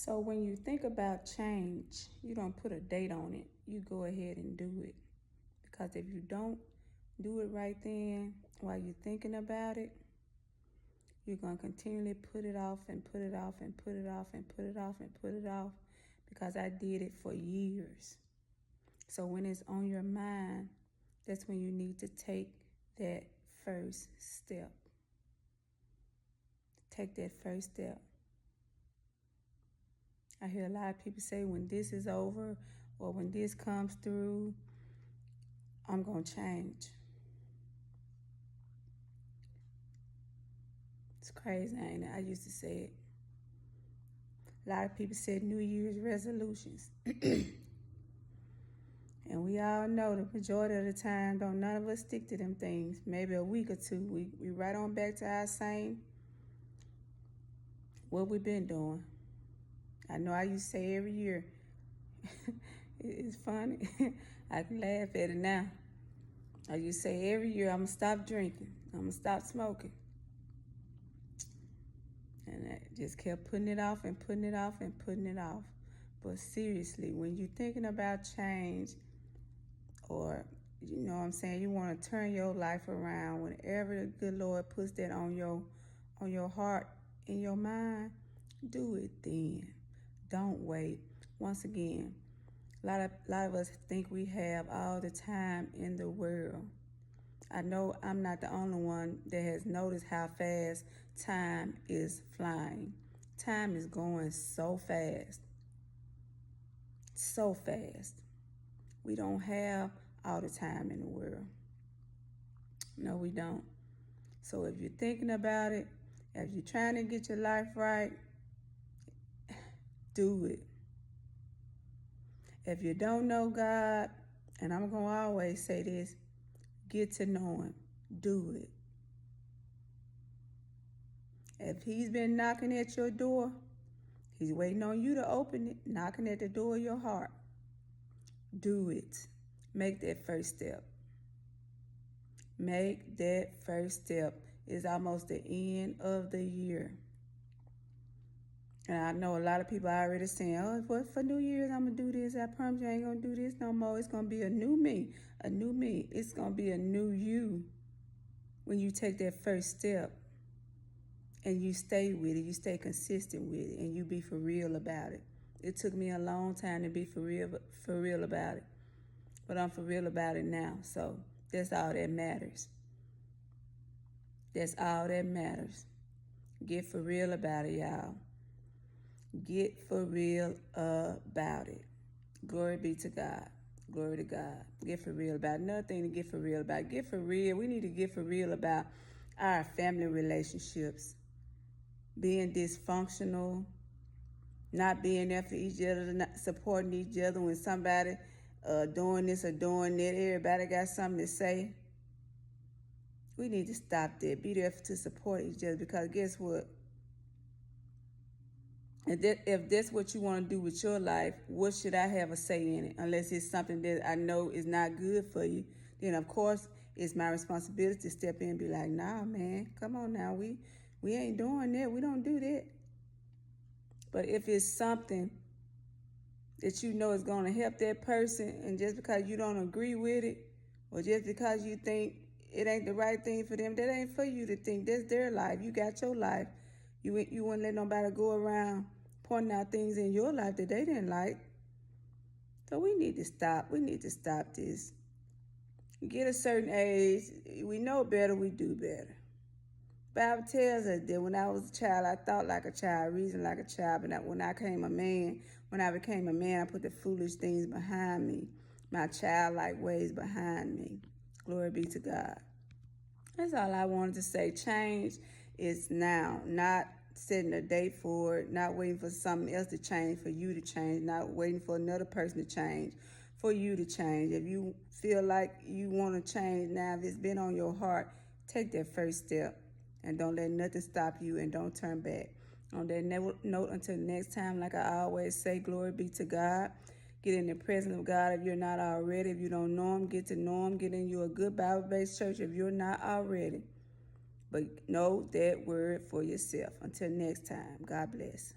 So when you think about change, you don't put a date on it. You go ahead and do it. Because if you don't do it right then while you're thinking about it, you're going to continually put it off and put it off and put it off and put it off and put it off, because I did it for years. So when it's on your mind, that's when you need to take that first step. Take that first step. I hear a lot of people say, when this is over or when this comes through, I'm going to change. It's crazy, ain't it? I used to say it. A lot of people said New Year's resolutions. And we all know the majority of the time, don't none of us stick to them things. Maybe a week or two, we right on back to our same, what we've been doing. I know I used to say every year. It's funny. I can laugh at it now. I used to say every year, I'm going to stop drinking. I'm going to stop smoking. And I just kept putting it off and putting it off and putting it off. But seriously, when you're thinking about change, or, you know what I'm saying, you want to turn your life around, whenever the good Lord puts that on your heart, in your mind, do it then. Don't wait. Once again, a lot of us think we have all the time in the world. I know I'm not the only one that has noticed how fast time is flying. Time is going so fast. So fast. We don't have all the time in the world. No, we don't. So if you're thinking about it, if you're trying to get your life right, do it. If you don't know God, and I'm going to always say this, get to know Him. Do it. If He's been knocking at your door, He's waiting on you to open it, knocking at the door of your heart. Do it. Make that first step. Make that first step. It's almost the end of the year. And I know a lot of people are already saying, oh, what for New Year's I'm going to do this. I promise you I ain't going to do this no more. It's going to be a new me. A new me. It's going to be a new you when you take that first step. And you stay with it, you stay consistent with it, and you be for real about it. It took me a long time to be for real about it. But I'm for real about it now. So that's all that matters. That's all that matters. Get for real about it, y'all. Get for real about it. Glory be to God. Glory to God. Get for real about it. Another thing to get for real about. Get for real. We need to get for real about our family relationships. Being dysfunctional, not being there for each other, not supporting each other when somebody doing this or doing that. Everybody got something to say. We need to stop that. Be there to support each other, because guess what? If that's what you want to do with your life, what should I have a say in it? Unless it's something that I know is not good for you, then of course it's my responsibility to step in and be like, nah, man, come on now. We ain't doing that. We don't do that. But if it's something that you know is going to help that person, and just because you don't agree with it, or just because you think it ain't the right thing for them, that ain't for you to think. That's their life. You got your life. You wouldn't let nobody go around pointing out things in your life that they didn't like. So we need to stop. We need to stop this. Get a certain age. We know better. We do better. Bible tells us that when I was a child, I thought like a child, reasoned like a child. But when I became a man, I put the foolish things behind me, my childlike ways behind me. Glory be to God. That's all I wanted to say. Change is now, not setting a date for it, not waiting for something else to change for you to change, not waiting for another person to change for you to change. If you feel like you want to change now, if it's been on your heart, take that first step. And don't let nothing stop you, and don't turn back. On that note, until next time, like I always say, glory be to God. Get in the presence of God if you're not already. If you don't know Him, get to know Him. Get in you a good Bible-based church if you're not already. But know that word for yourself. Until next time, God bless.